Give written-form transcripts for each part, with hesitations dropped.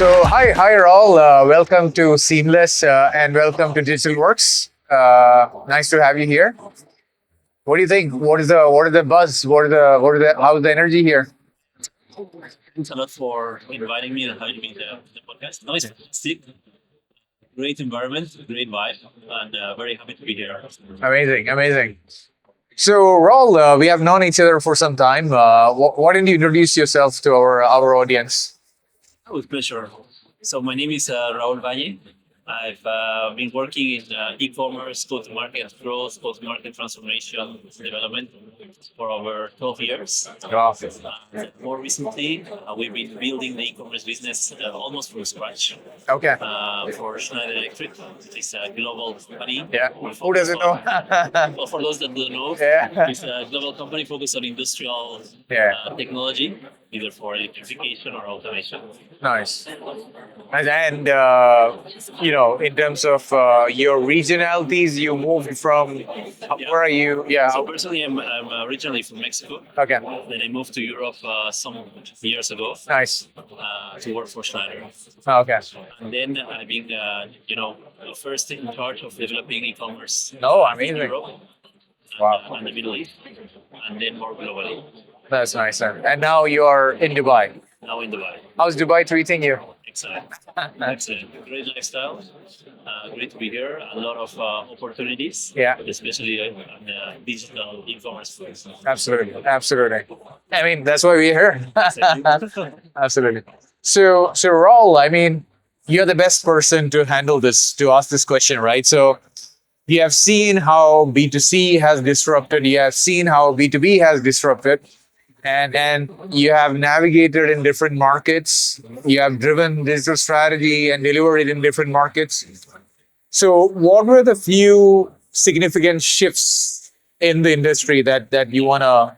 Hi, Raul. Welcome to Seamless and welcome to Digital Works. Nice to have you here. What do you think? What are the buzz? How's the energy here? Thanks a lot for inviting me and having me in the podcast. No, it's fantastic. Great environment, great vibe, and very happy to be here. Amazing, amazing. So, Raul, we have known each other for some time. Why don't you introduce yourself to our audience? With pleasure. So my name is Raúl Valle. I've been working in e-commerce, go-to-market growth, go-to-market transformation, development for over 12 years. Wow. More recently, we've been building the e-commerce business almost from scratch Okay. for Schneider Electric. It's a global company. Yeah. We Who focus doesn't know? on- well, for those that don't know, Yeah. it's a global company focused on industrial Yeah. technology, either for electrification or automation. Nice. And in terms of your regionalities, you moved from. Where are you? Yeah. So personally, I'm originally from Mexico. Okay. Then I moved to Europe some years ago Nice. to work for Schneider. Okay. And then I've been, first in charge of developing e-commerce No, in amazing. Europe Wow. and the Middle East, and then more globally. That's nice. Then. And now you are in Dubai. Now in Dubai. How's Dubai treating you? Excellent. Excellent. Great lifestyle. Great to be here. A lot of opportunities, Yeah. especially on the digital e-commerce space. Absolutely. Absolutely. I mean, that's why we're here. Exactly. Absolutely. So Raul, I mean, you're the best person to handle this, to ask this question, right? So you have seen how B2C has disrupted, you have seen how B2B has disrupted, and you have navigated in different markets, you have driven digital strategy and delivered it in different markets. So what were the few significant shifts in the industry that you wanna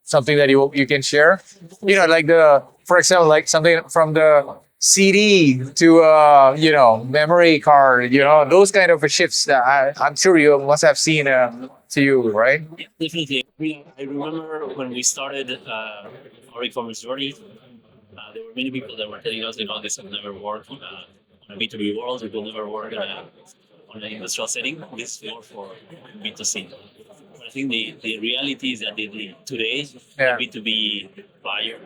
something that you can share? Like for example, like something from the CD to memory card, those kind of shifts that I'm sure you must have seen to you, right? Yeah, definitely. I remember when we started our e-commerce journey, there were many people that were telling us, this will never work on a B2B world, it will never work on an industrial setting. This is more for B2C. But I think the reality is that today, Yeah. the B2B buyer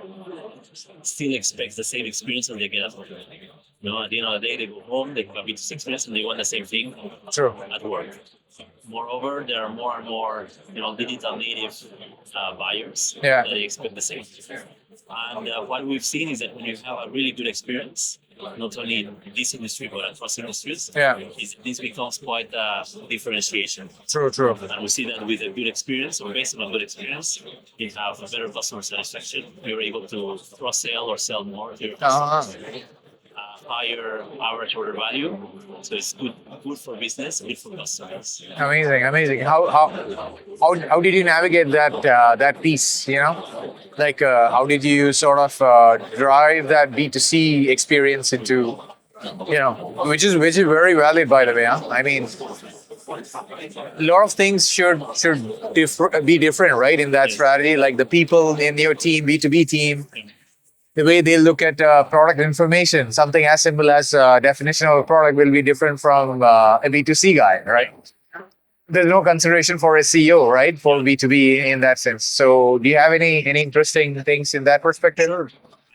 still expects the same experience that they get at home. At the end of the day, they go home, they have a B2C experience, and they want the same thing True. at work. Moreover, there are more and more, digital native buyers Yeah. that expect the same. And what we've seen is that when you have a really good experience, not only in this industry but across industries, Yeah. this becomes quite a differentiation. True. And we see that with a good experience or based on a good experience, you have a better customer satisfaction. You're able to cross-sell or sell more to your customers. Higher average order value, so it's good for business, good for customers. Amazing. How did you navigate that piece? Like how did you sort of drive that B2C experience into, which is very valid, by the way. Huh? I mean, a lot of things should be different, right? In that strategy, like the people in your team, B2B team, the way they look at product information, something as simple as definition of a product will be different from a B2C guy, right? There's no consideration for a CEO, right? For B2B in that sense. So do you have any interesting things in that perspective?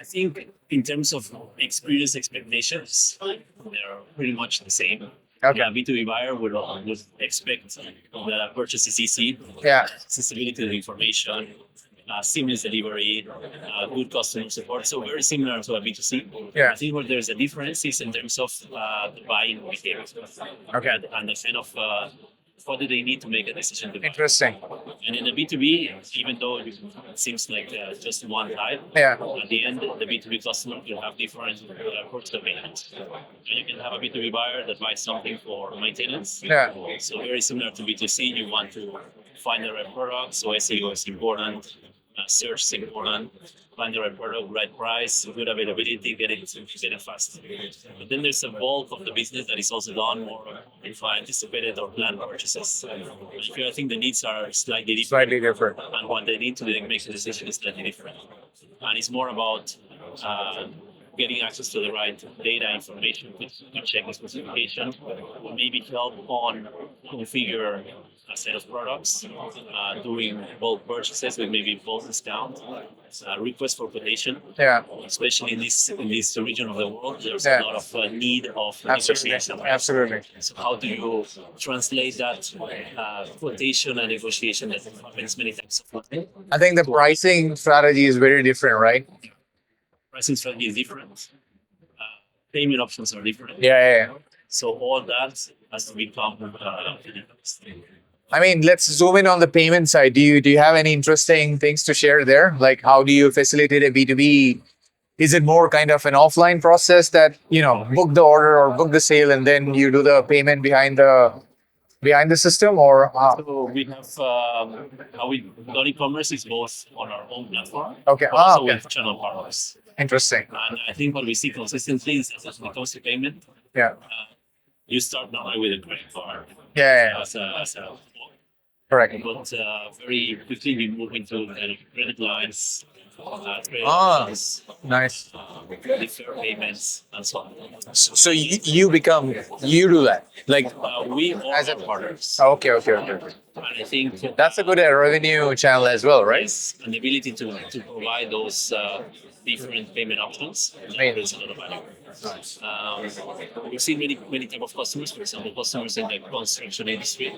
I think in terms of experience expectations, they're pretty much the same. Okay. Yeah, B2B buyer would expect that a purchase is easy, Yeah. accessibility to the information, seamless delivery, good customer support. So very similar to a B2C. Yeah. I think where there's a difference is in terms of the buying behavior. Okay. And the kind of what do they need to make a decision to buy. Interesting. And in the B2B, even though it seems like just one type, Yeah. at the end, the B2B customer will have different approach to payments. You can have a B2B buyer that buys something for maintenance. Yeah. So very similar to B2C, you want to find the right product. So SEO is important, search is important, find the right product, right price, good availability, get it fast. But then there's a bulk of the business that is also done more if anticipated or planned purchases. Here, I think the needs are slightly different, Slightly different. and what they need to make the decision is slightly different. And it's more about getting access to the right data information to check the specification will maybe help on configure a set of products, doing bulk purchases with maybe bulk discount, request for quotation. Yeah. Especially in this region of the world, there's Yeah. a lot of need of Absolutely. negotiation. Right? Absolutely. So how do you translate that quotation and negotiation that happens many times? I think the pricing strategy is very different, right? Pricing strategy is different. Payment options are different. Yeah. So all that has to become I mean, let's zoom in on the payment side. Do you have any interesting things to share there? Like, how do you facilitate a B2B? Is it more kind of an offline process that, book the order or book the sale and then you do the payment behind the system, or So we have how we done e-commerce is both on our own platform, okay. but also Okay. with channel partners. Interesting. And I think what we see consistently is that when it comes to payment, Yeah. you start normally with a credit card Yeah. as a Correct. but very quickly we move into kind of credit lines, credit Ah. lines, Nice. deferred payments, and so on. So you do that, like, We all As a- have partners, okay. and I think That's a good revenue channel as well, right? and the ability to provide those different payment options is a lot of value. We've seen many type of customers. For example, customers in the construction industry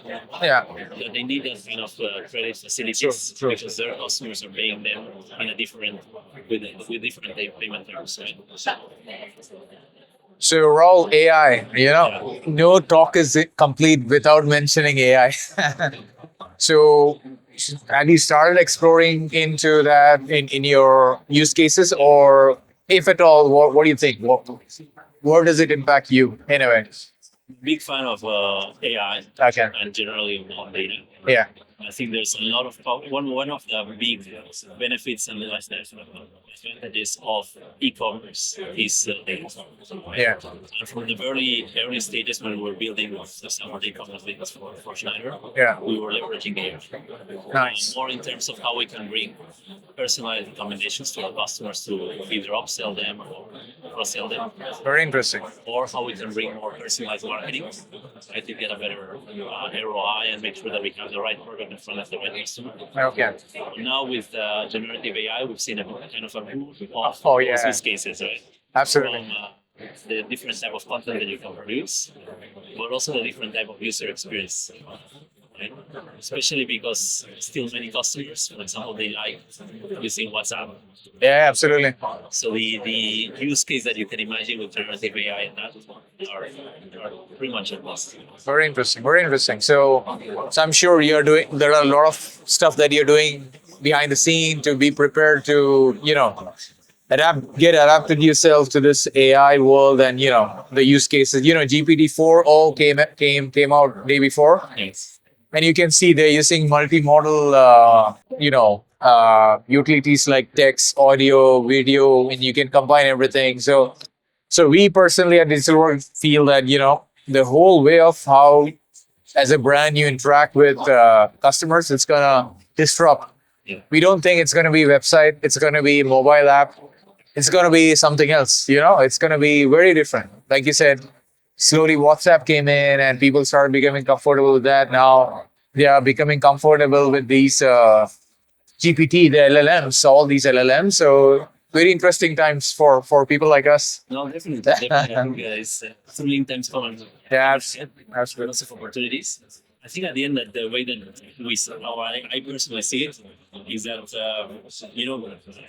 Yeah. that they need that kind of credit facilities True. because their customers are paying them in a different with different payment terms. Right? So Raul, AI, no talk is complete without mentioning AI. So have you started exploring into that in your use cases, or if at all, what do you think? Where does it impact you anyway? Big fan of AI Okay. and generally on data. Yeah. I think there's a lot of one of the big benefits and advantages of e-commerce is data. Yeah. And from the early stages when we were building the e-commerce business for Schneider, Yeah. we were leveraging AI. Nice. More in terms of how we can bring personalized recommendations to our customers to either upsell them or cross-sell them, Very interesting. or how we can bring more personalized marketing, right, to get a better ROI and make sure that we have the right product in front of the right customer. Okay. Now with generative AI, we've seen a kind of a boom of Oh, yeah. those use cases, right? Absolutely. From the different type of content that you can produce, but also the different type of user experience. Right? Especially because still many customers, for example, they like using WhatsApp. Yeah, absolutely. So the use case that you can imagine with generative AI and that are pretty much at loss. Very interesting. Very interesting. So I'm sure there are a lot of stuff that you're doing behind the scene to be prepared to, get adapted yourself to this AI world and, the use cases. GPT-4 all came out day before. Yes. And you can see they're using multimodal, utilities like text, audio, video, and you can combine everything. So we personally at Digital World feel that, the whole way of how, as a brand, you interact with customers, it's going to disrupt. Yeah. We don't think it's going to be website. It's going to be mobile app. It's going to be something else. It's going to be very different. Like you said, slowly WhatsApp came in and people started becoming comfortable with that. Now they are becoming comfortable with these GPT, the LLMs, all these LLMs. So very interesting times for people like us. No, definitely. I think it's thrilling times coming. Yeah, Absolutely. Lots of opportunities. I think at the end that the way that how I personally see it is that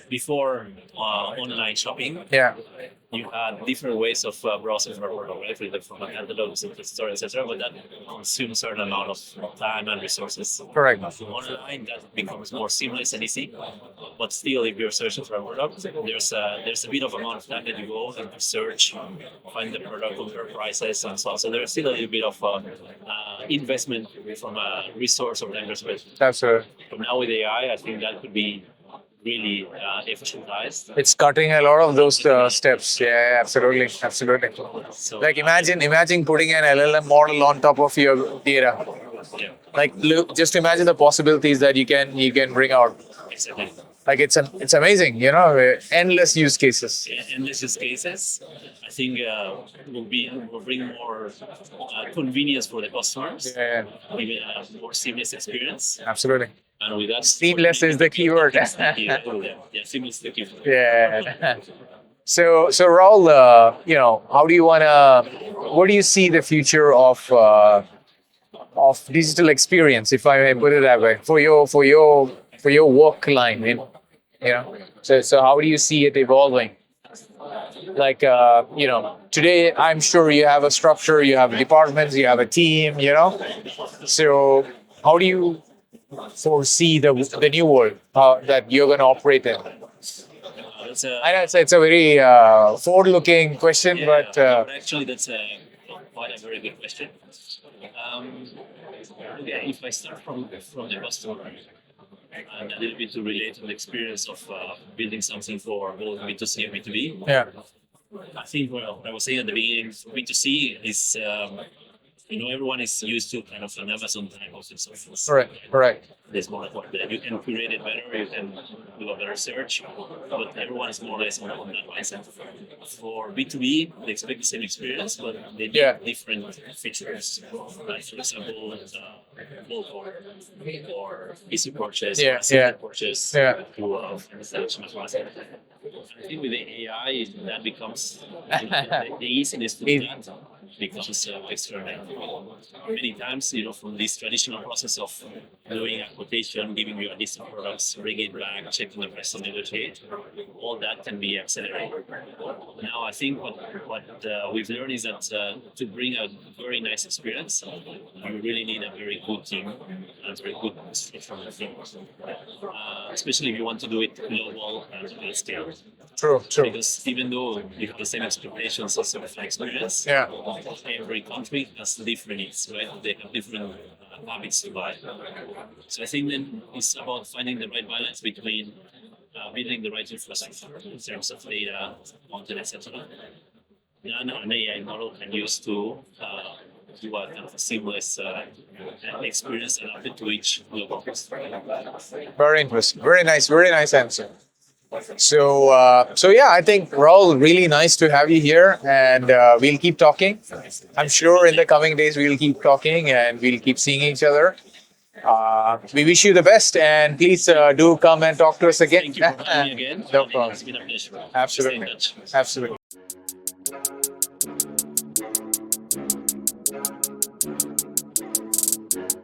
before online shopping, Yeah. you had different ways of browsing for a product, right? From a catalog to the store, etc. But that consumes a certain amount of time and resources. Correct. Online, that becomes more seamless and easy. But still, if you're searching for a product, there's a bit of amount of time that you go and search, find the product, compare prices, and so on. So there's still a little bit of investment from a resource or time perspective. Absolutely. But now with AI, I think that could be really efficientized. It's cutting a lot of those steps. Yeah, absolutely. Absolutely. So, Like imagine putting an LLM model on top of your data. yeah, Like, look, just imagine the possibilities that you can bring out. exactly. Like it's amazing, endless use cases. endless use cases. I think will bring more convenience for the customers, Yeah, even a more seamless experience. absolutely. And with that, Seamless is the keyword. yeah, seamless is the keyword. Yeah. So Raul, how do you what do you see the future of digital experience, if I may put it that way, for your work line, so how do you see it evolving? Like, today I'm sure you have a structure, you have departments, you have a team, so how do you foresee the new world that you're going to operate in? I know it's a very forward-looking question, but actually, that's quite a very good question. Um, if I start from the customer and a little bit to relate to the experience of building something for both B2C and B2B, yeah, I think what I was saying at the beginning, B2C is everyone is used to kind of an Amazon type of something. correct. There's more like that. You can curate it better, you can do a better search, but everyone is more or less on that mindset. For B2B, they expect the same experience, but they need different features. Like, for example, bulk or easy purchase, or simple purchase, to installation of Amazon. I think with the AI, that becomes the easiness to do that becomes extraordinary. Many times, from this traditional process of doing a quotation, giving you a list of products, bring it back, checking the price and negotiate, all that can be accelerated. Now, I think what we've learned is that to bring a very nice experience, you really need a very good team and a very good structure of the team. Especially if you want to do it global and at scale. True. Because even though you have the same expectations as of an experience, every country has different needs, right? They have different habits to buy. So I think then it's about finding the right balance between building the right infrastructure in terms of data, content, etc. And an AI model can use to do a kind of a seamless experience adapted to each local customer. Very interesting. Very nice answer. So yeah, I think Raul, really nice to have you here, and we'll keep talking. I'm sure in the coming days we'll keep talking and we'll keep seeing each other. We wish you the best, and please do come and talk to us again. Thank you for having me again. No problem. It's been a pleasure. Absolutely. Stay in touch. Absolutely.